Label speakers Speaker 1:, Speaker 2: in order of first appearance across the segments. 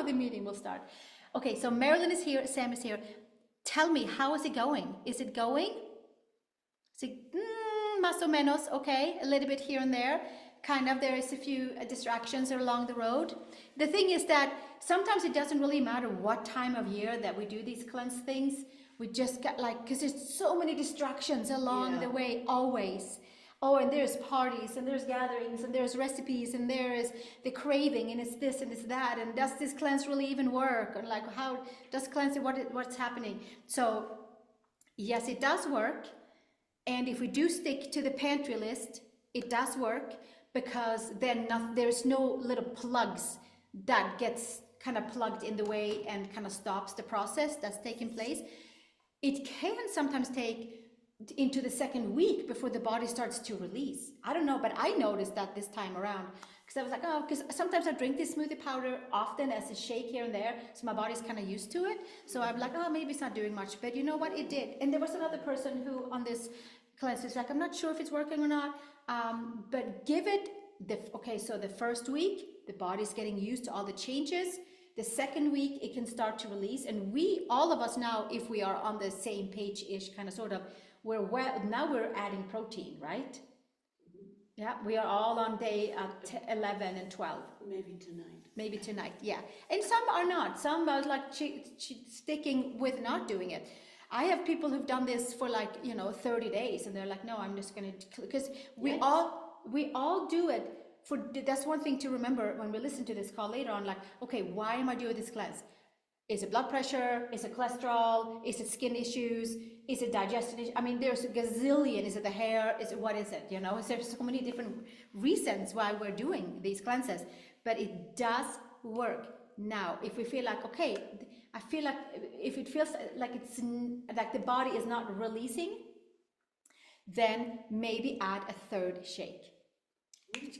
Speaker 1: now the meeting will start. Okay, so Marilyn is here, Sam is here. Tell me, how is it going? Is it going? Is it más o menos? Okay, a little bit here and there. Kind of, there is a few distractions along the road. The thing is that sometimes it doesn't really matter what time of year that we do these cleanse things. We just got like, because there's so many distractions along the way, always. Oh, and there's parties, and there's gatherings, and there's recipes, and there is the craving, and it's this, and it's that, and does this cleanse really even work? And like, how does cleansing, what's happening? So, yes, it does work. And if we do stick to the pantry list, it does work, because then there's no little plugs that gets kind of plugged in the way and kind of stops the process that's taking place. It can sometimes take into the second week before the body starts to release. I don't know, but I noticed that this time around, because I was like, oh, because sometimes I drink this smoothie powder often as a shake here and there, so my body's kind of used to it. So I'm like, oh, maybe it's not doing much, but you know what, it did. And there was another person who on this cleanse was like, I'm not sure if it's working or not, but give it so the first week the body's getting used to all the changes. The second week it can start to release, and we, all of us now, if we are on the same page-ish, kind of sort of, now we're adding protein, right? Yeah, we are all on day 11 and 12. Maybe tonight, yeah. And some are not. Some are like sticking with not doing it. I have people who've done this for 30 days, and they're like, no, I'm just going to, because we all do it. That's one thing to remember when we listen to this call later on, like, okay, why am I doing this cleanse? Is it blood pressure? Is it cholesterol? Is it skin issues? Is it digestion issues? I mean, there's a gazillion. Is it the hair? What is it? There's so many different reasons why we're doing these cleanses, but it does work. Now, if we feel like, okay, I feel like if it feels like it's like the body is not releasing, then maybe add a third shake.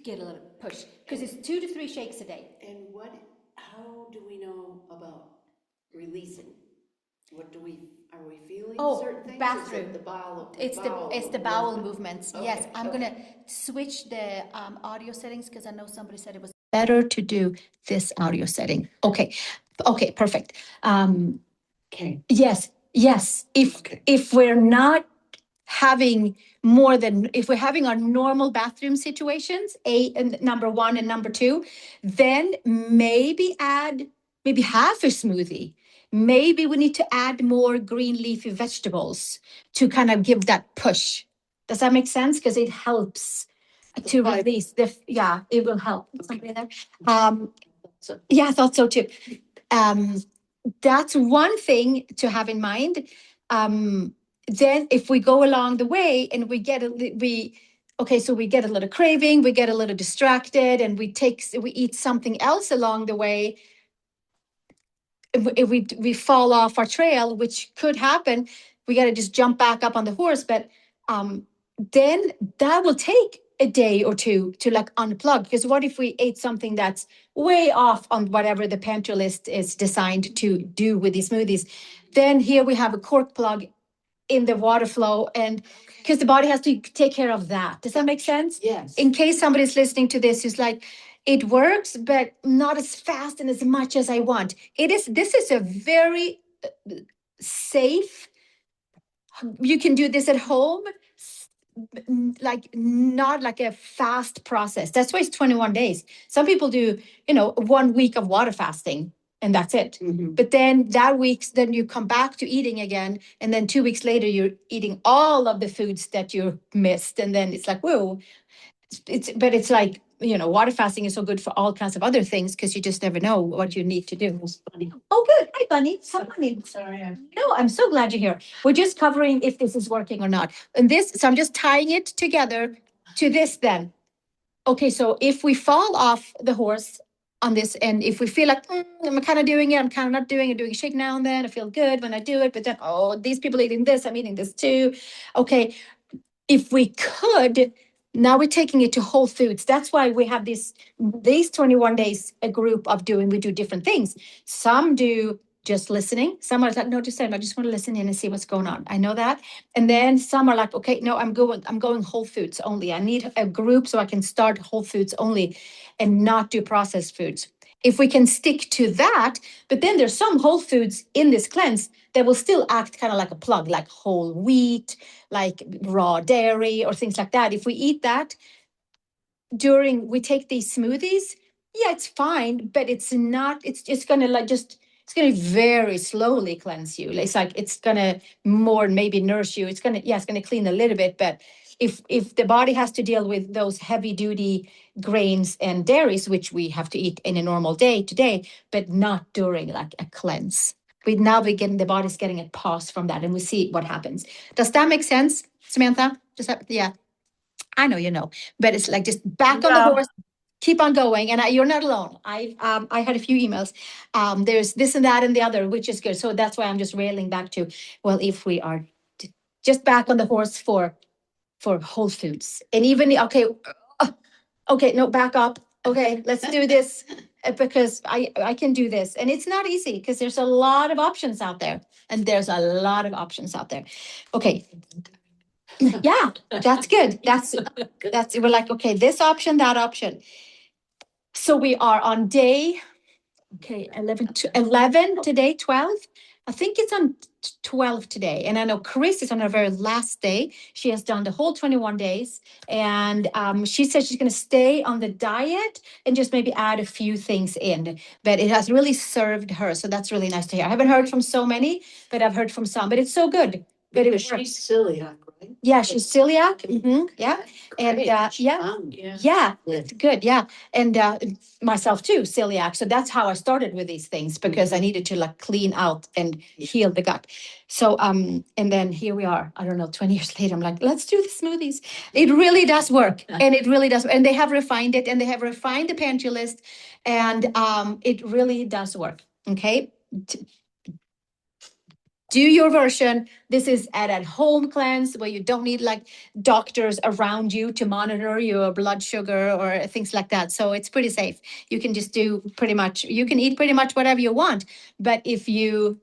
Speaker 1: Get a little push, because it's 2 to 3 shakes a day.
Speaker 2: And how do we know about releasing? Are we feeling certain things?
Speaker 1: Bathroom.
Speaker 2: It's
Speaker 1: the bowel movements. Okay. Yes, I'm gonna switch the audio settings, because I know somebody said it was better to do this audio setting. Okay, perfect.
Speaker 2: Okay.
Speaker 1: Yes. If we're not having if we're having our normal bathroom situations, number 1 and number 2, then maybe add half a smoothie. Maybe we need to add more green leafy vegetables to kind of give that push. Does that make sense? Because it helps to release it will help. Somebody there? Yeah, I thought so too. That's one thing to have in mind. Then if we go along the way and we get a little craving, we get a little distracted, and we eat something else along the way. If we fall off our trail, which could happen, we got to just jump back up on the horse. But then that will take a day or two to unplug, because what if we ate something that's way off on whatever the pantry list is designed to do with these smoothies? Then here we have a cork plug in the water flow, and because the body has to take care of that. Does that make sense?
Speaker 2: Yes.
Speaker 1: In case somebody's listening to this who's like, it works, but not as fast and as much as I want. This is a very safe, you can do this at home, not like a fast process. That's why it's 21 days. Some people do, 1 week of water fasting, and that's it.
Speaker 2: Mm-hmm.
Speaker 1: But then that week, then you come back to eating again. And then 2 weeks later, you're eating all of the foods that you missed. And then it's like, whoa, it's like, water fasting is so good for all kinds of other things, because you just never know what you need to do. Oh, good. Hi, Bunny. Hi, Bunny.
Speaker 2: Sorry.
Speaker 1: No, I'm so glad you're here. We're just covering if this is working or not. So I'm just tying it together to this then. Okay, so if we fall off the horse on this, and if we feel like, I'm kind of doing it, I'm kind of not doing it, doing a shake now and then, I feel good when I do it, but then, these people are eating this, I'm eating this too. Okay, if we could, now we're taking it to whole foods. That's why we have these 21 days, a group we do different things. Some do just listening. Some are like, no, just I just want to listen in and see what's going on. I know that. And then some are like, okay, no, I'm going whole foods only. I need a group so I can start whole foods only and not do processed foods.
Speaker 3: if we can stick to that. But then there's some whole foods in this cleanse that will still act kind of like a plug, like whole wheat, like raw dairy or things like that. If we eat that during we take these smoothies, yeah, it's fine, but it's not, it's just gonna like just it's gonna very slowly cleanse you. It's like it's gonna more maybe nourish you. It's gonna, yeah, it's gonna clean a little bit, but if the body has to deal with those heavy duty grains and dairies, which we have to eat in a normal day today, but not during like a cleanse. We now begin, the body's getting a pause from that, and we see what happens. Does that make sense, Samantha? Does that, yeah. I know you know, but it's like just back on the horse, keep on going. And you're not alone. I had a few emails. There's this and that and the other, which is good. So that's why I'm just railing back to, well, if we are just back on the horse for whole foods, and even okay, no, back up. Okay, let's do this because I can do this, and it's not easy because there's a lot of options out there, and there's a lot of options out there. Okay. Yeah, that's good. That's we're like, okay, this option, that option. So we are on day, okay, 11 today, 12. I think it's on 12 today. And I know Chris is on her very last day. She has done the whole 21 days. And she said she's going to stay on the diet and just maybe add a few things in. But it has really served her. So that's really nice to hear. I haven't heard from so many, but I've heard from some. But it's so good. But it
Speaker 2: Because she's celiac, right?
Speaker 3: yeah, she's celiac. Yeah. And
Speaker 2: Great.
Speaker 3: yeah, yeah,
Speaker 2: Good.
Speaker 3: good. Yeah. And myself too, celiac. So that's how I started with these things, because I needed to like clean out and heal the gut. So and then here we are, I don't know, 20 years later, I'm like, let's do the smoothies. It really does work. And it really does. And they have refined it, and they have refined the pantry list, and it really does work. Okay. Do your version. This is at home cleanse where you don't need like doctors around you to monitor your blood sugar or things like that. So it's pretty safe. You can just do pretty much, you can eat pretty much whatever you want. But if you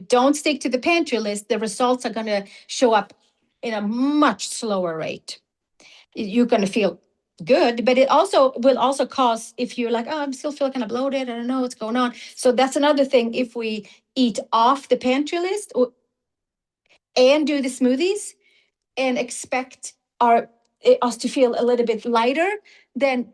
Speaker 3: don't stick to the pantry list, the results are going to show up in a much slower rate. You're going to feel good, but it also will also cause, if you're like, oh, I'm still feeling kind of bloated, I don't know what's going on. So that's another thing. If we eat off the pantry list and do the smoothies and expect us to feel a little bit lighter, then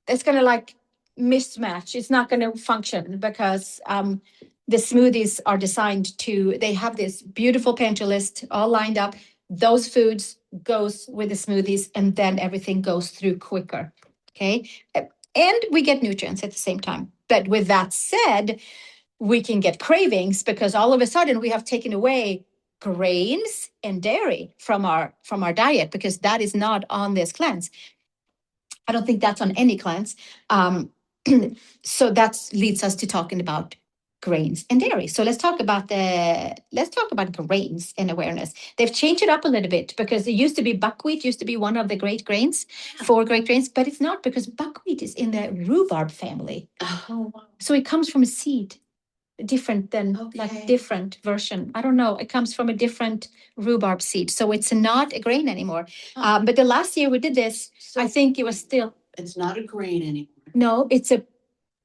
Speaker 3: it's going to like mismatch. It's not going to function, because the smoothies are designed to, they have this beautiful pantry list all lined up. Those foods goes with the smoothies, and then everything goes through quicker. Okay. And we get nutrients at the same time. But with that said, we can get cravings because all of a sudden we have taken away grains and dairy from our diet, because that is not on this cleanse. I don't think that's on any cleanse. So that leads us to talking about grains and dairy. So let's talk about grains and awareness. They've changed it up a little bit, because it used to be buckwheat used to be one of the great grains, 4 great grains, but it's not, because buckwheat is in the rhubarb family.
Speaker 2: Oh, wow.
Speaker 3: So it comes from a seed, different than like different version. I don't know. It comes from a different rhubarb seed. So it's not a grain anymore. But the last year we did this,
Speaker 2: So
Speaker 3: I think it was still,
Speaker 2: it's not a grain anymore.
Speaker 3: no,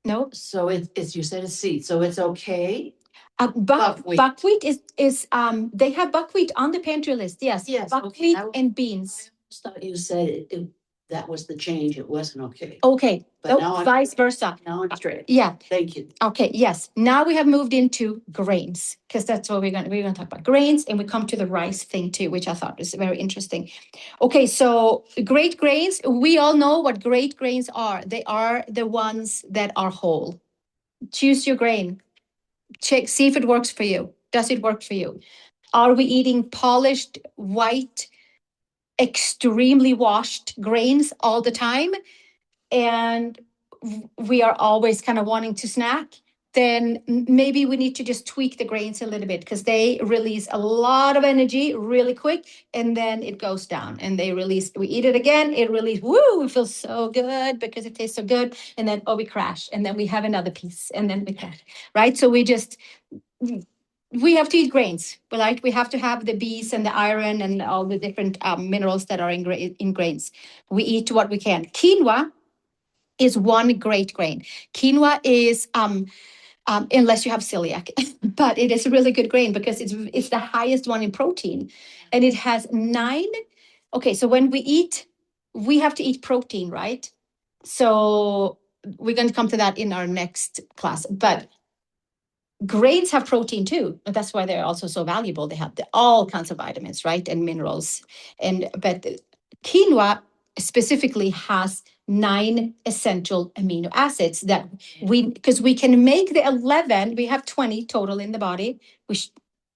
Speaker 3: no.
Speaker 2: So it's, you said a seed, so it's okay?
Speaker 3: Buckwheat. Buckwheat is they have buckwheat on the pantry list. Yes.
Speaker 2: Yes,
Speaker 3: Buckwheat
Speaker 2: okay.
Speaker 3: and beans.
Speaker 2: I thought you said that was the change, it wasn't okay.
Speaker 3: Okay.
Speaker 2: But now I'm-
Speaker 3: vice versa.
Speaker 2: Now I'm straight.
Speaker 3: Yeah.
Speaker 2: Thank you.
Speaker 3: Okay, yes. Now we have moved into grains, because that's what we're going to talk about, grains, and we come to the rice thing too, which I thought was very interesting. Okay, so great grains, we all know what great grains are. They are the ones that are whole. Choose your grain. Check, see if it works for you. Does it work for you? Are we eating polished, white, extremely washed grains all the time, and we are always kind of wanting to snack? Then maybe we need to just tweak the grains a little bit, because they release a lot of energy really quick, and then it goes down, and we eat it again, it releases, woo, it feels so good because it tastes so good, and then we crash, and then we have another piece, and then we crash, right? So we have to eat grains, right? We have to have the B's and the iron and all the different minerals that are in grains. We eat what we can. Quinoa is one great grain. Quinoa is unless you have celiac, but it is a really good grain because it's the highest one in protein, and it has 9. Okay, so when we have to eat protein, right? So we're going to come to that in our next class, but grains have protein too, and that's why they're also so valuable. They have all kinds of vitamins, right, and minerals, but quinoa specifically has 9 essential amino acids that because we can make the 11. We have 20 total in the body.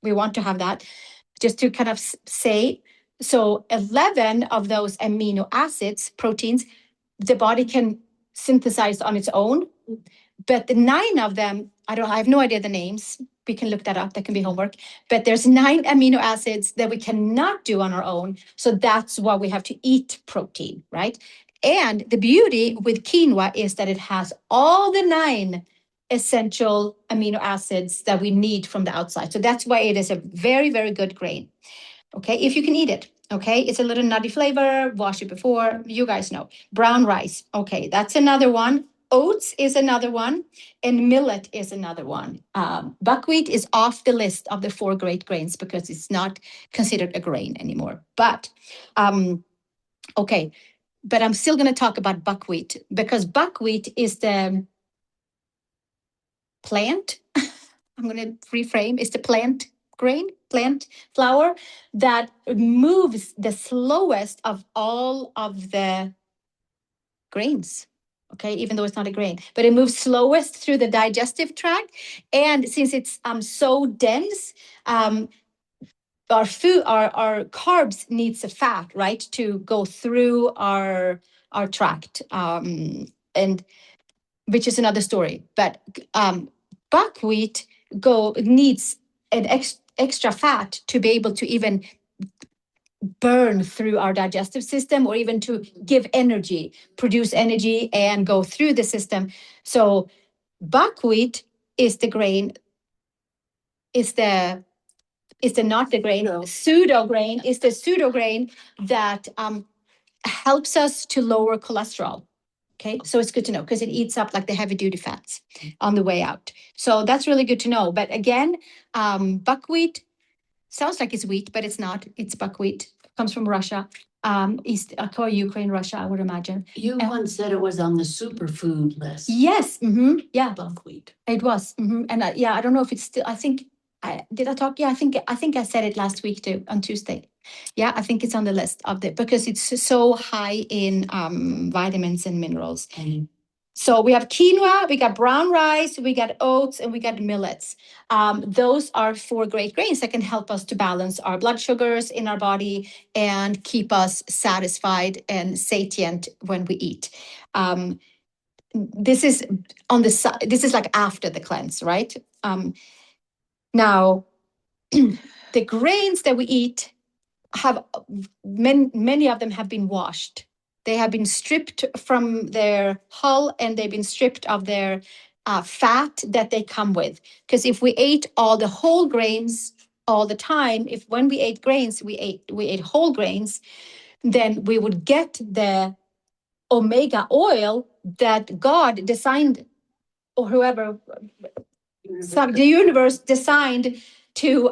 Speaker 3: We want to have that, just to kind of say. So 11 of those amino acids, proteins, the body can synthesize on its own, but the 9 of them, I have no idea the names. We can look that up. That can be homework. But there's 9 amino acids that we cannot do on our own. So that's why we have to eat protein, right? And the beauty with quinoa is that it has all the 9 essential amino acids that we need from the outside. So that's why it is a very, very good grain. Okay, if you can eat it. Okay, it's a little nutty flavor. Wash it before. You guys know. Brown rice. Okay, that's another one. Oats is another one, and millet is another one. Buckwheat is off the list of the 4 great grains because it's not considered a grain anymore. But okay, but I'm still going to talk about buckwheat because buckwheat is the plant. I'm going to reframe. It's the plant flour that moves the slowest of all of the grains. Okay, even though it's not a grain, but it moves slowest through the digestive tract. And since it's so dense, our carbs needs a fat, right, to go through our tract, and which is another story. But buckwheat needs an extra fat to be able to even burn through our digestive system, or even to give energy, produce energy and go through the system. So buckwheat is the grain, is the not the grain, pseudo grain is the pseudo grain that helps us to lower cholesterol. Okay, so it's good to know because it eats up like the heavy duty fats on the way out. So that's really good to know. But again, buckwheat sounds like it's wheat, but it's not. It's buckwheat. Comes from Russia, East Ukraine, Russia, I would imagine.
Speaker 2: You once said it was on the superfood list.
Speaker 3: Yes. Yeah.
Speaker 2: Buckwheat.
Speaker 3: It was. And I don't know if it's still. I think did I talk? Yeah, I think I said it last week too, on Tuesday. Yeah, I think it's on the list of because it's so high in vitamins and minerals. So we have quinoa, we got brown rice, we got oats, and we got millets. Those are 4 great grains that can help us to balance our blood sugars in our body and keep us satisfied and satiate when we eat. This is on the side. This is like after the cleanse, right? Now, the grains that we eat have many of them have been washed. They have been stripped from their hull, and they've been stripped of their fat that they come with. Because if we ate all the whole grains all the time, when we ate grains, we ate whole grains, then we would get the omega oil that God designed, or whoever, the universe designed to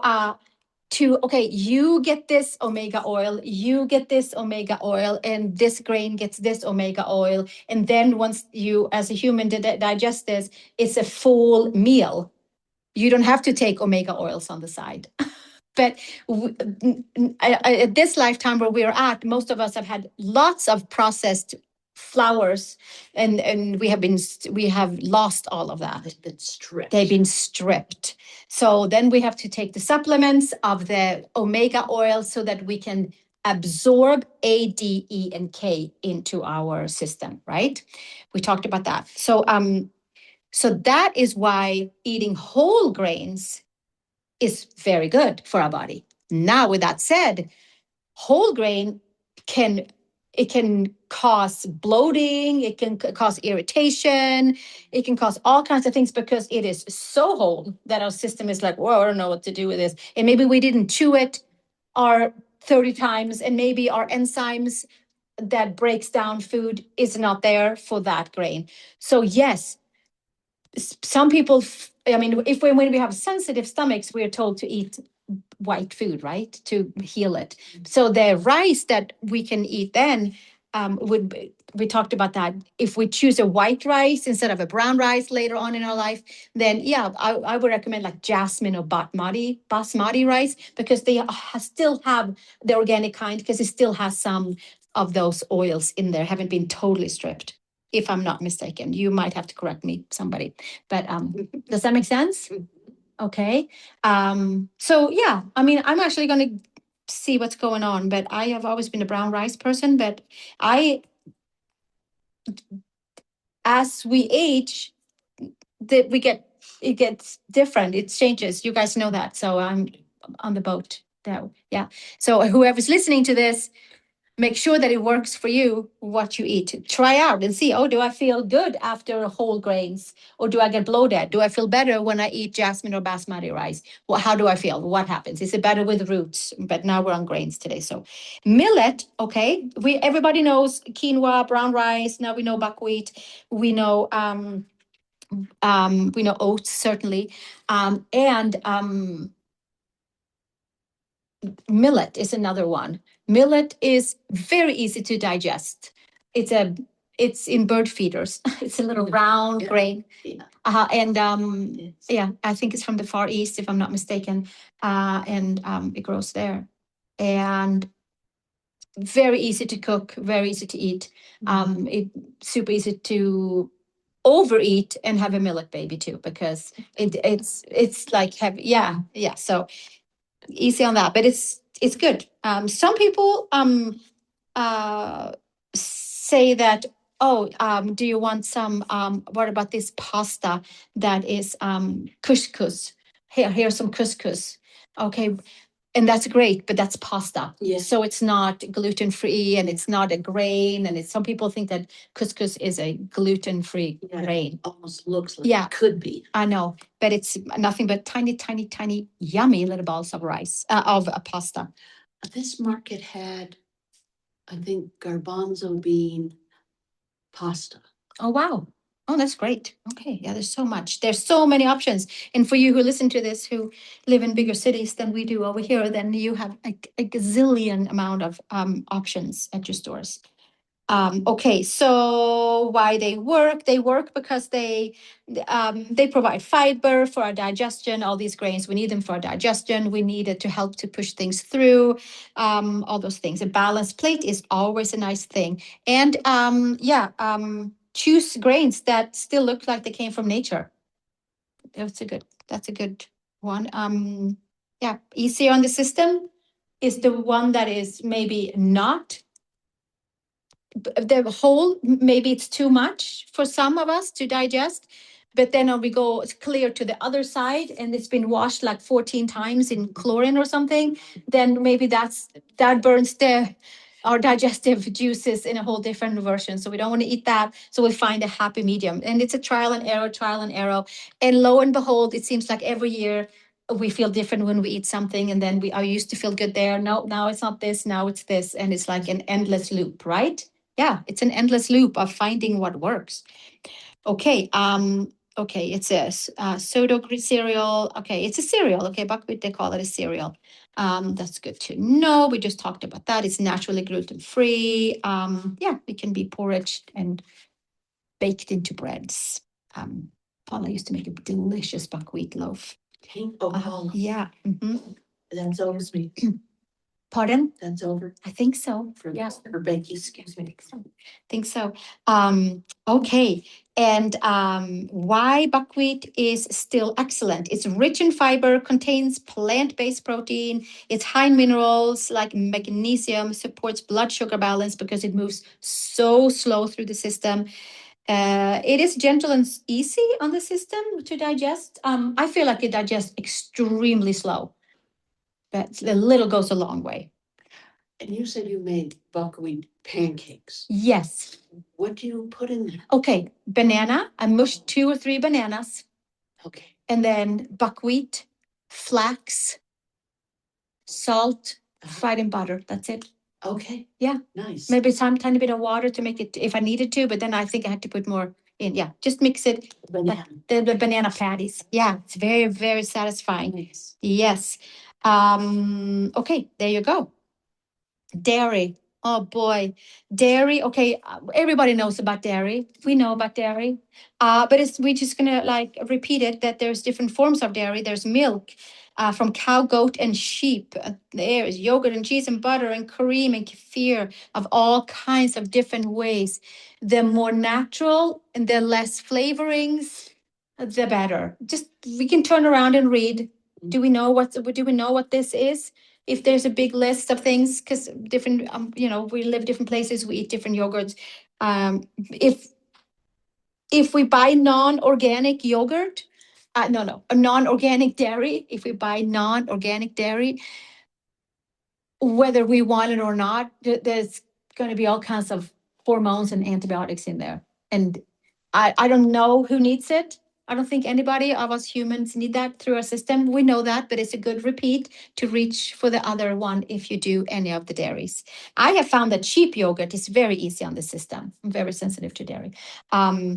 Speaker 3: okay, you get this omega oil, you get this omega oil, and this grain gets this omega oil. And then once you, as a human, digest this, it's a full meal. You don't have to take omega oils on the side. But at this lifetime where we're at, most of us have had lots of processed flours, and we have lost all of that. They've been stripped. So then we have to take the supplements of the omega oil so that we can absorb A, D, E, and K into our system, right? We talked about that. So that is why eating whole grains is very good for our body. Now, with that said, whole grain can cause bloating, it can cause irritation, it can cause all kinds of things because it is so whole that our system is like, whoa, I don't know what to do with this. And maybe we didn't chew it our 30 times, and maybe our enzymes that breaks down food is not there for that grain. So yes, some people, I mean, if when we have sensitive stomachs, we're told to eat white food, right, to heal it. So the rice that we can eat then would be, we talked about that. If we choose a white rice instead of a brown rice later on in our life, then yeah, I would recommend like jasmine or basmati rice, because they still have the organic kind, because it still has some of those oils in there, haven't been totally stripped, if I'm not mistaken. You might have to correct me, somebody. But does that make sense? Okay. So yeah, I mean, I'm actually going to see what's going on, but I have always been a brown rice person, but as we age, it gets different. It changes. You guys know that. So I'm on the boat now. Yeah. So whoever's listening to this, make sure that it works for you, what you eat. Try out and see, oh, do I feel good after whole grains? Or do I get bloated? Do I feel better when I eat jasmine or basmati rice? Well, how do I feel? What happens? Is it better with roots? But now we're on grains today. So millet, okay. Everybody knows quinoa, brown rice. Now we know buckwheat. We know oats, certainly. And millet is another one. Millet is very easy to digest. It's in bird feeders. It's a little round grain.
Speaker 2: Yeah.
Speaker 3: And yeah, I think it's from the Far East, if I'm not mistaken. And it grows there. And very easy to cook, very easy to eat. Super easy to overeat and have a millet baby too, because it's like heavy. Yeah. So easy on that, but it's good. Some people say that, oh, do you want some? What about this pasta that is couscous? Here's some couscous. Okay, and that's great, but that's pasta.
Speaker 2: Yeah.
Speaker 3: So it's not gluten free, and it's not a grain. And some people think that couscous is a gluten free grain.
Speaker 2: Almost looks like
Speaker 3: Yeah.
Speaker 2: it could be.
Speaker 3: I know, but it's nothing but tiny, tiny, tiny, yummy little balls of rice, of a pasta.
Speaker 2: This market had, I think, garbanzo bean pasta.
Speaker 3: Oh, wow. Oh, that's great. Okay. Yeah, there's so much. There's so many options. And for you who listen to this, who live in bigger cities than we do over here, then you have a gazillion amount of options at your stores. Okay, so why they work? They work because they provide fiber for our digestion. All these grains, we need them for our digestion. We need it to help to push things through. All those things. A balanced plate is always a nice thing. And choose grains that still look like they came from nature. That's a good one. Yeah, easier on the system is the one that is maybe not the whole. Maybe it's too much for some of us to digest, but then we go clear to the other side and it's been washed like 14 times in chlorine or something, then maybe that burns our digestive juices in a whole different version. So we don't want to eat that. So we find a happy medium, and it's a trial and error. And lo and behold, it seems like every year we feel different when we eat something, and then we are used to feel good there. No, now it's not this, now it's this. And it's like an endless loop, right? Yeah, it's an endless loop of finding what works. Okay, it says sodo cereal. Okay, it's a cereal. Okay, buckwheat, they call it a cereal. That's good to know. We just talked about that. It's naturally gluten-free. Yeah, it can be porridged and baked into breads. Paula used to make a delicious buckwheat loaf. Yeah.
Speaker 2: That's over me.
Speaker 3: Pardon?
Speaker 2: That's over.
Speaker 3: I think so.
Speaker 2: For
Speaker 3: Yes.
Speaker 2: for Becky, excuse me.
Speaker 3: Think so. Okay. And why buckwheat is still excellent. It's rich in fiber, contains plant-based protein. It's high in minerals like magnesium, supports blood sugar balance because it moves so slow through the system. It is gentle and easy on the system to digest. I feel like it digests extremely slow, but a little goes a long way.
Speaker 2: And you said you made buckwheat pancakes.
Speaker 3: Yes.
Speaker 2: What do you put in there?
Speaker 3: Okay, banana. I mushed 2 or 3 bananas,
Speaker 2: Okay.
Speaker 3: and then buckwheat, flax, salt, fried in butter. That's it.
Speaker 2: Okay.
Speaker 3: Yeah.
Speaker 2: Nice.
Speaker 3: Maybe some tiny bit of water to make it if I needed to, but then I think I had to put more in. Yeah, just mix it.
Speaker 2: Banana.
Speaker 3: The banana patties. Yeah, it's very, very satisfying.
Speaker 2: Nice.
Speaker 3: Yes. Okay, there you go. Dairy. Oh boy, dairy. Okay, everybody knows about dairy. We know about dairy, but we're just gonna like repeat it that there's different forms of dairy. There's milk, from cow, goat, and sheep. There is yogurt and cheese and butter and cream and kefir of all kinds of different ways. The more natural and the less flavorings, the better. Just we can turn around and read. Do we know what this is? If there's a big list of things, because different, we live different places, we eat different yogurts. If we buy non-organic yogurt, no, a non-organic dairy, if we buy non-organic dairy, whether we want it or not, there's going to be all kinds of hormones and antibiotics in there. And I don't know who needs it. I don't think anybody of us humans need that through our system. We know that, but it's a good repeat to reach for the other one if you do any of the dairies. I have found that cheap yogurt is very easy on the system. I'm very sensitive to dairy.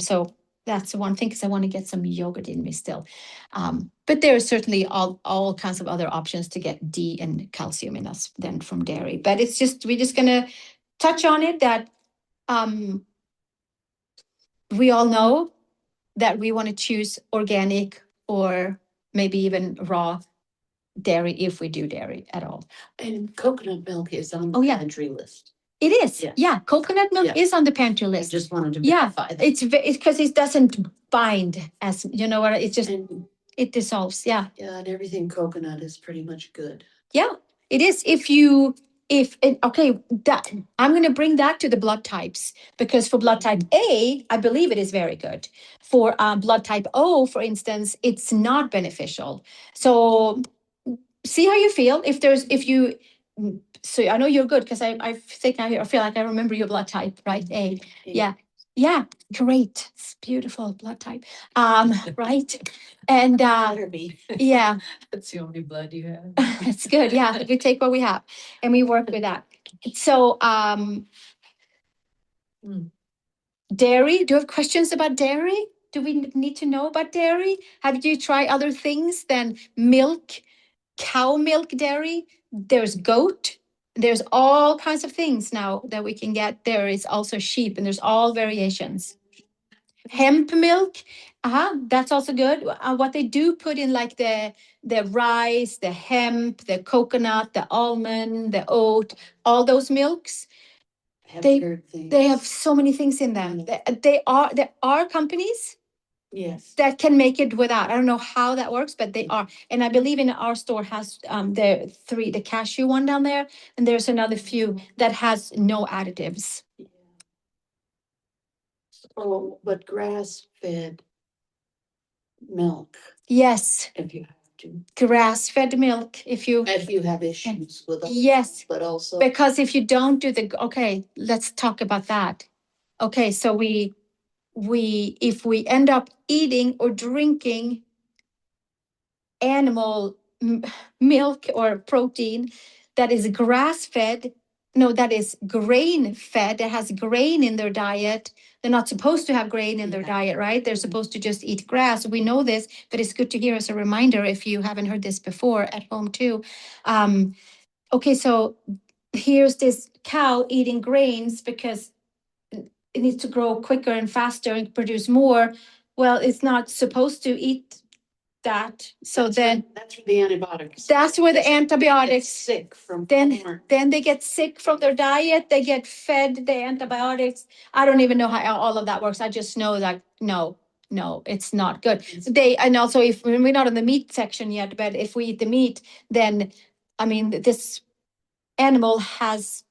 Speaker 3: So that's one thing because I want to get some yogurt in me still. But there are certainly all kinds of other options to get D and calcium in us than from dairy. But we're just gonna touch on it that we all know that we want to choose organic or maybe even raw dairy if we do dairy at all.
Speaker 2: And coconut milk is on the
Speaker 3: Oh, yeah.
Speaker 2: pantry list.
Speaker 3: It is.
Speaker 2: Yes.
Speaker 3: Yeah, coconut milk
Speaker 2: Yeah.
Speaker 3: is on the pantry
Speaker 2: I
Speaker 3: list.
Speaker 2: just wanted to
Speaker 3: Yeah,
Speaker 2: verify that.
Speaker 3: it's because it doesn't bind as you know what it just
Speaker 2: And,
Speaker 3: it dissolves. Yeah.
Speaker 2: yeah, and everything coconut is pretty much good.
Speaker 3: Yeah, it is. Okay, that I'm going to bring that to the blood types because for blood type A, I believe it is very good. For blood type O, for instance, it's not beneficial. So see how you feel. So I know you're good because I think I feel like I remember your blood type, right? A. Yeah. Yeah, great. It's beautiful blood type. Right. And
Speaker 2: Better be.
Speaker 3: yeah.
Speaker 2: That's the only blood you have.
Speaker 3: It's good. Yeah, we take what we have and we work with that. So, dairy. Do you have questions about dairy? Do we need to know about dairy? Have you tried other things than milk, cow milk dairy? There's goat. There's all kinds of things now that we can get. There is also sheep, and there's all variations. Hemp milk, that's also good. What they do put in like the rice, the hemp, the coconut, the almond, the oat, all those milks, they have so many things in them. There are companies that can make it without. I don't know how that works, but they are. And I believe in our store has the cashew one down there, and there's another few that has no additives.
Speaker 2: Oh, but grass-fed milk,
Speaker 3: Yes,
Speaker 2: if you have to,
Speaker 3: grass-fed milk.
Speaker 2: if you have issues with it.
Speaker 3: Yes,
Speaker 2: But also,
Speaker 3: because if you don't do okay, let's talk about that. Okay, so if we end up eating or drinking animal milk or protein that is grass fed, no, that is grain fed, that has grain in their diet. They're not supposed to have grain in their diet, right? They're supposed to just eat grass. We know this, but it's good to hear as a reminder if you haven't heard this before at home too. Okay, so here's this cow eating grains because it needs to grow quicker and faster and produce more. Well, it's not supposed to eat that. So then
Speaker 2: that's where the antibiotics.
Speaker 3: that's where the antibiotics
Speaker 2: Sick from.
Speaker 3: then they get sick from their diet. They get fed the antibiotics. I don't even know how all of that works. I just know that no, it's not good. And also if we're not in the meat section yet, but if we eat the meat, then I mean this animal has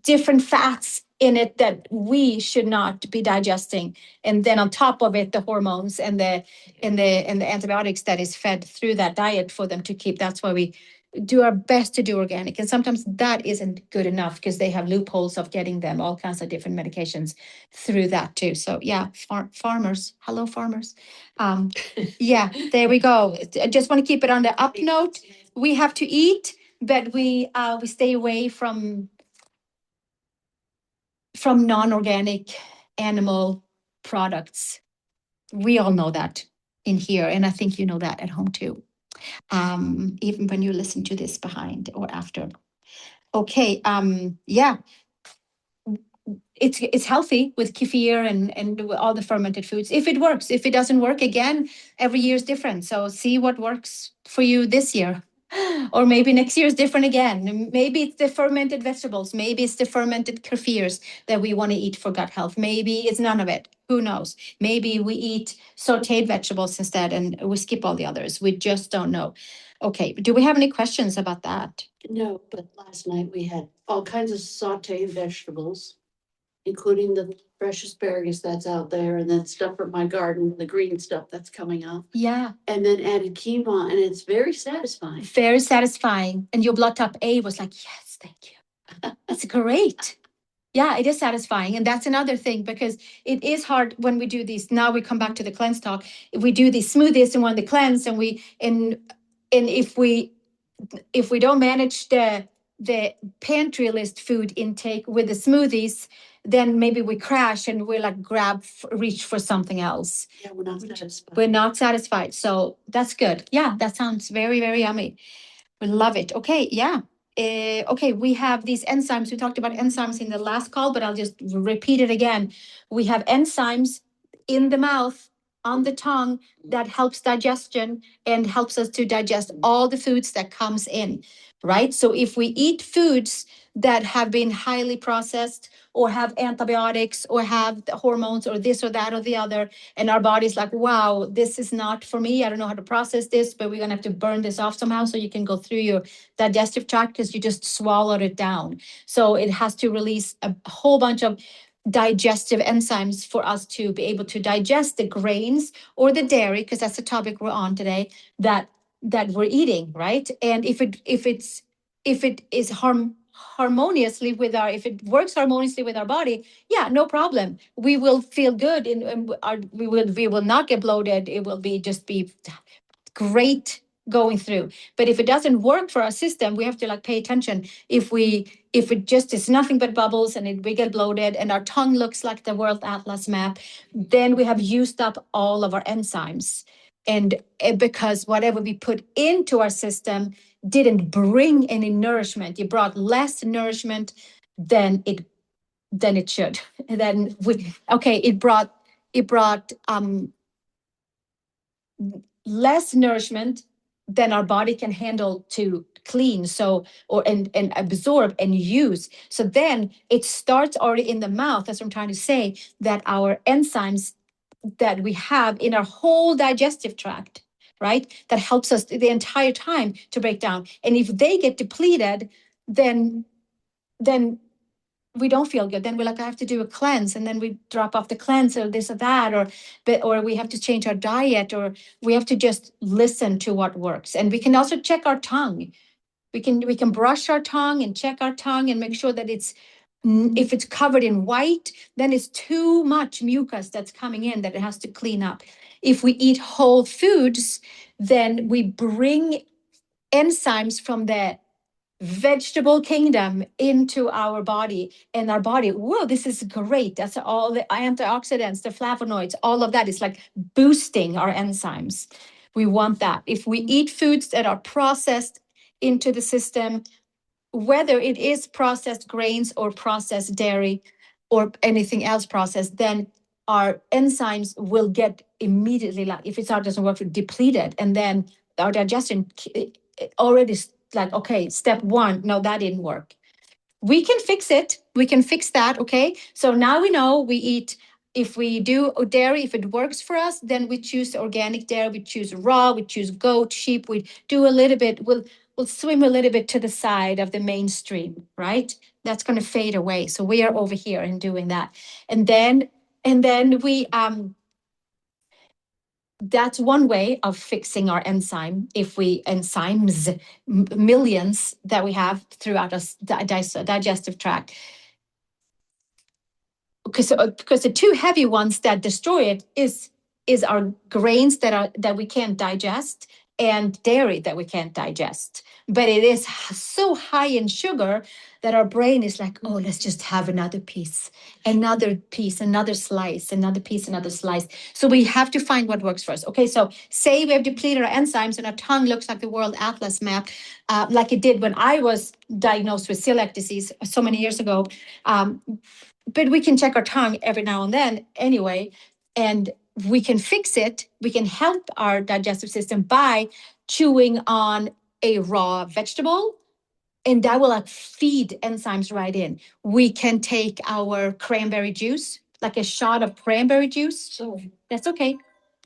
Speaker 3: different fats in it that we should not be digesting, and then on top of it the hormones and the antibiotics that is fed through that diet for them to keep. That's why we do our best to do organic, and sometimes that isn't good enough because they have loopholes of getting them all kinds of different medications through that too. So yeah, farmers, hello farmers. Yeah, there we go. I just want to keep it on the up note. We have to eat but we stay away from non-organic animal products. We all know that in here, and I think you know that at home too. Even when you listen to this behind or after. Okay, yeah, it's healthy with kefir and all the fermented foods. If it works, if it doesn't work, again, every year is different. So see what works for you this year. Or maybe next year is different again. Maybe it's the fermented vegetables. Maybe it's the fermented kefirs that we want to eat for gut health. Maybe it's none of it. Who knows? Maybe we eat sauteed vegetables instead and we skip all the others. We just don't know. Okay, do we have any questions about that?
Speaker 2: No, but last night we had all kinds of sauteed vegetables, including the fresh asparagus that's out there and then stuff from my garden, the green stuff that's coming up.
Speaker 3: Yeah,
Speaker 2: And then added quinoa, and it's very satisfying.
Speaker 3: very satisfying. And your blood type A was like, yes, thank you. That's great. Yeah, it is satisfying. And that's another thing because it is hard when we do these. Now we come back to the cleanse talk. If we do these smoothies and want the cleanse and if we don't manage the pantry list food intake with the smoothies, then maybe we crash and we like reach for something else.
Speaker 2: Yeah, we're not satisfied.
Speaker 3: We're not satisfied. So that's good. Yeah, that sounds very, very yummy. We love it. Okay, yeah. Okay, we have these enzymes. We talked about enzymes in the last call, but I'll just repeat it again. We have enzymes in the mouth, on the tongue, that helps digestion and helps us to digest all the foods that comes in, right? So if we eat foods that have been highly processed or have antibiotics or have the hormones or this or that or the other, and our body's like, wow, this is not for me. I don't know how to process this, but we're going to have to burn this off somehow so you can go through your digestive tract because you just swallowed it down. So it has to release a whole bunch of digestive enzymes for us to be able to digest the grains or the dairy, because that's the topic we're on today, that we're eating, right? And if it is harmoniously with our, if it works harmoniously with our body, yeah, no problem. We will feel good and we will not get bloated. It will be great going through. But if it doesn't work for our system, we have to like pay attention. If it just is nothing but bubbles and we get bloated and our tongue looks like the World Atlas map, then we have used up all of our enzymes. And because whatever we put into our system didn't bring any nourishment, it brought less nourishment than it should. And then it brought less nourishment than our body can handle to clean, so and absorb and use. So then it starts already in the mouth. That's what I'm trying to say, that our enzymes that we have in our whole digestive tract, right, that helps us the entire time to break down. And if they get depleted, then we don't feel good. Then we're like, I have to do a cleanse, and then we drop off the cleanse or this or that, or we have to change our diet, or we have to just listen to what works. And we can also check our tongue. We can brush our tongue and check our tongue and make sure that if it's covered in white, then it's too much mucus that's coming in that it has to clean up. If we eat whole foods, then we bring enzymes from the vegetable kingdom into our body, and our body, whoa, this is great. That's all the antioxidants, the flavonoids, all of that is like boosting our enzymes. We want that. If we eat foods that are processed into the system, whether it is processed grains or processed dairy or anything else processed, then our enzymes will get immediately, like if it doesn't work, depleted, and then our digestion already like, okay, step one, no, that didn't work. We can fix it. We can fix that. Okay. So now we know we eat, if we do dairy, if it works for us, then we choose organic dairy, we choose raw, we choose goat, sheep, we do a little bit, we'll swim a little bit to the side of the mainstream, right? That's going to fade away. So we are over here and doing that. And then we, that's one way of fixing our enzymes, millions that we have throughout our digestive tract. Because the two heavy ones that destroy it is our grains that we can't digest, and dairy that we can't digest. But it is so high in sugar that our brain is like, oh, let's just have another piece, another piece, another slice, another piece, another slice. So we have to find what works for us. Okay, so say we have depleted our enzymes and our tongue looks like the world atlas map, like it did when I was diagnosed with celiac disease so many years ago. But we can check our tongue every now and then anyway, and we can fix it. We can help our digestive system by chewing on a raw vegetable, and that will like feed enzymes right in. We can take our cranberry juice, like a shot of cranberry juice.
Speaker 2: Sorry.
Speaker 3: That's okay.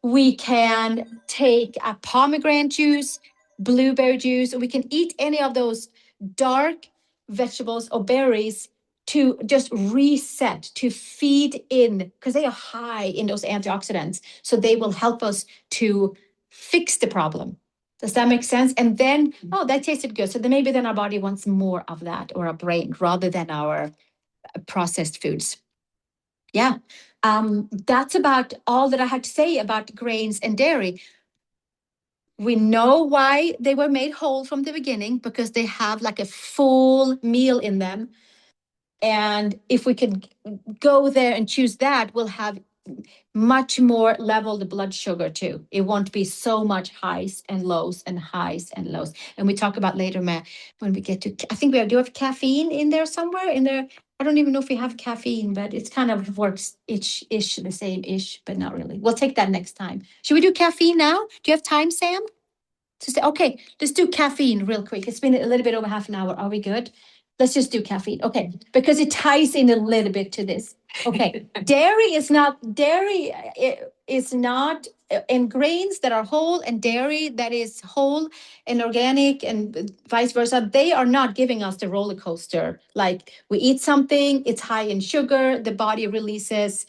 Speaker 3: We can take a pomegranate juice, blueberry juice, or we can eat any of those dark vegetables or berries to just reset, to feed in, because they are high in those antioxidants. So they will help us to fix the problem. Does that make sense? And then, oh, that tasted good. So then maybe then our body wants more of that, or our brain, rather than our processed foods. Yeah. That's about all that I had to say about grains and dairy. We know why they were made whole from the beginning, because they have like a full meal in them. And if we can go there and choose that, we'll have much more leveled blood sugar too. It won't be so much highs and lows and highs and lows. And we talk about later, Matt, when we get to, I think do have caffeine in there somewhere in there. I don't even know if we have caffeine, but it's kind of works ish, the same ish, but not really. We'll take that next time. Should we do caffeine now? Do you have time, Sam? To say, okay, let's do caffeine real quick. It's been a little bit over half an hour. Are we good? Let's just do caffeine. Okay, because it ties in a little bit to this. Okay, dairy is not, and grains that are whole and dairy that is whole and organic and vice versa, they are not giving us the roller coaster. Like we eat something, it's high in sugar, the body releases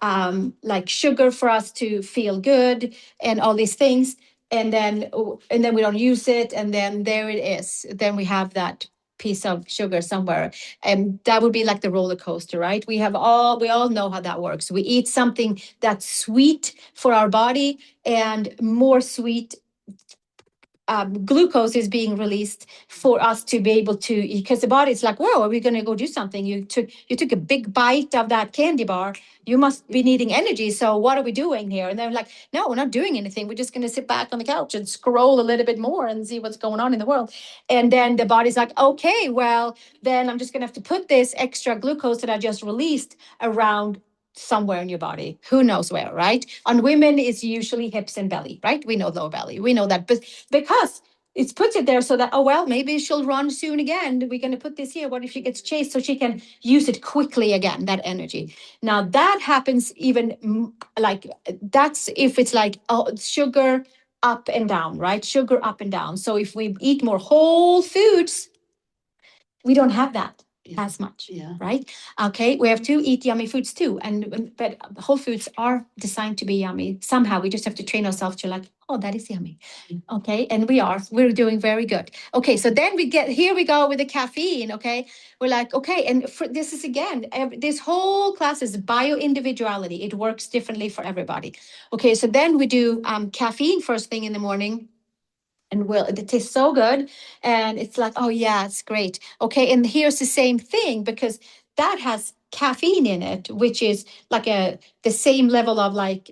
Speaker 3: like sugar for us to feel good and all these things. And then we don't use it, and then there it is. Then we have that piece of sugar somewhere, and that would be like the roller coaster, right? We all know how that works. We eat something that's sweet for our body, and more sweet glucose is being released for us to be able to, because the body's like, whoa, are we going to go do something? You took a big bite of that candy bar. You must be needing energy. So what are we doing here? And they're like, no, we're not doing anything. We're just going to sit back on the couch and scroll a little bit more and see what's going on in the world. And then the body's like, okay, well, then I'm just going to have to put this extra glucose that I just released around somewhere in your body. Who knows where, right? On women, it's usually hips and belly, right? We know lower belly. We know that. But because it puts it there so that, oh, well, maybe she'll run soon again. We're going to put this here. What if she gets chased so she can use it quickly again, that energy? Now, that happens even like that's if it's like sugar up and down, right? Sugar up and down. So if we eat more whole foods, we don't have that as much, right? Okay, we have to eat yummy foods too, but whole foods are designed to be yummy. Somehow we just have to train ourselves to like, oh, that is yummy. Okay, and we're doing very good. Okay, so then here we go with the caffeine. Okay, we're like, okay, and this is again, this whole class is bio-individuality. It works differently for everybody. Okay, so then we do caffeine first thing in the morning. And it tastes so good. And it's like, oh yeah, it's great. Okay. And here's the same thing, because that has caffeine in it, which is like the same level of like,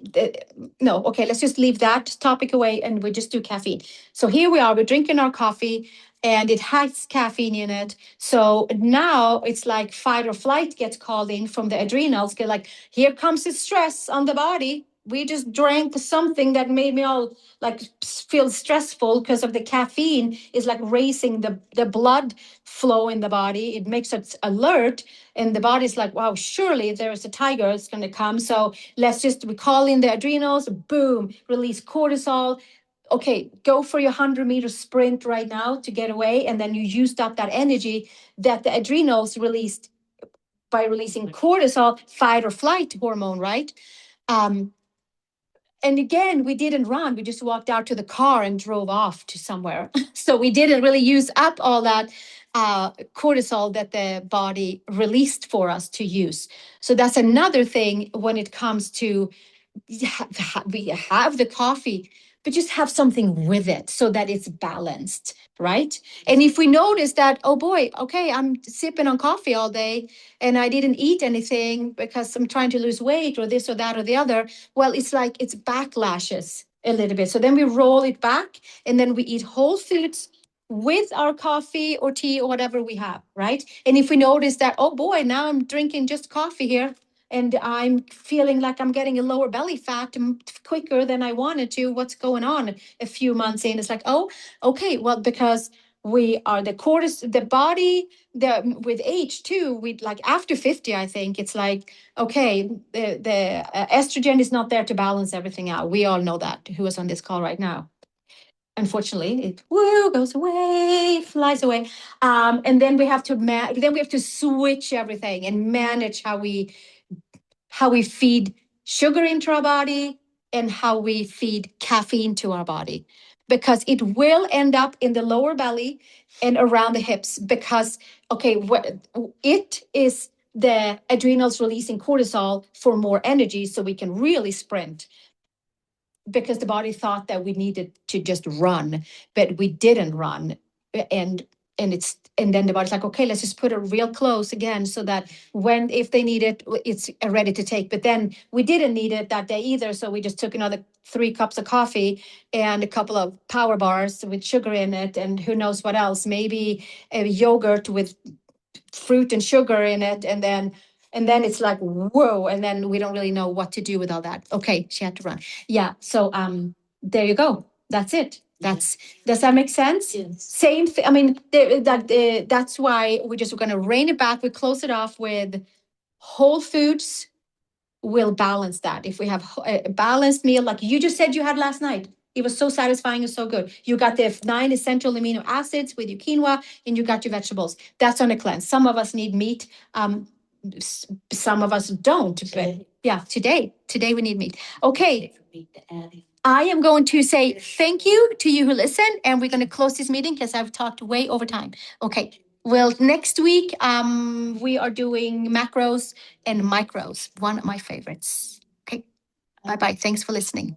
Speaker 3: no, okay, let's just leave that topic away and we just do caffeine. So here we are, we're drinking our coffee and it has caffeine in it. So now it's like fight or flight gets called in from the adrenals. Like, here comes the stress on the body. We just drank something that made me all like feel stressful because of the caffeine is like raising the blood flow in the body. It makes us alert, and the body's like, wow, surely there's a tiger, it's going to come. So we call in the adrenals, boom, release cortisol. Okay, go for your 100-meter sprint right now to get away, and then you used up that energy that the adrenals released by releasing cortisol, fight or flight hormone, right? And again, we didn't run. We just walked out to the car and drove off to somewhere. So we didn't really use up all that cortisol that the body released for us to use. So that's another thing when it comes to we have the coffee, but just have something with it so that it's balanced, right? And if we notice that, oh boy, okay, I'm sipping on coffee all day and I didn't eat anything because I'm trying to lose weight or this or that or the other, well, it's like it's backlashes a little bit. So then we roll it back and then we eat whole foods with our coffee or tea or whatever we have, right? And if we notice that, oh boy, now I'm drinking just coffee here and I'm feeling like I'm getting a lower belly fat quicker than I wanted to, what's going on? A few months in, it's like, oh, okay, well, because we are the body, with age too, we like after 50, I think it's like, okay, the estrogen is not there to balance everything out. We all know that, who is on this call right now. Unfortunately, it goes away, flies away, and then we have to switch everything and manage how we feed sugar into our body and how we feed caffeine to our body, because it will end up in the lower belly and around the hips, because okay, it is the adrenals releasing cortisol for more energy so we can really sprint, because the body thought that we needed to just run, but we didn't run. And then the body's like, okay, let's just put it real close again so that if they need it, it's ready to take. But then we didn't need it that day either. So we just took another 3 cups of coffee and a couple of power bars with sugar in it. And who knows what else, maybe a yogurt with fruit and sugar in it. And then it's like, whoa. And then we don't really know what to do with all that. Okay, she had to run. Yeah. So there you go. That's it. Does that make sense?
Speaker 2: Yes.
Speaker 3: Same thing. I mean, that's why we're just going to rein it back. We close it off with whole foods. Will balance that. If we have a balanced meal, like you just said you had last night, it was so satisfying and so good. You got the 9 essential amino acids with your quinoa and you got your vegetables. That's on a cleanse. Some of us need meat. Some of us don't. But yeah, today we need meat. Okay. I am going to say thank you to you who listen, and we're going to close this meeting because I've talked way over time. Okay. Well, next week, we are doing macros and micros, one of my favorites. Okay. Bye-bye. Thanks for listening.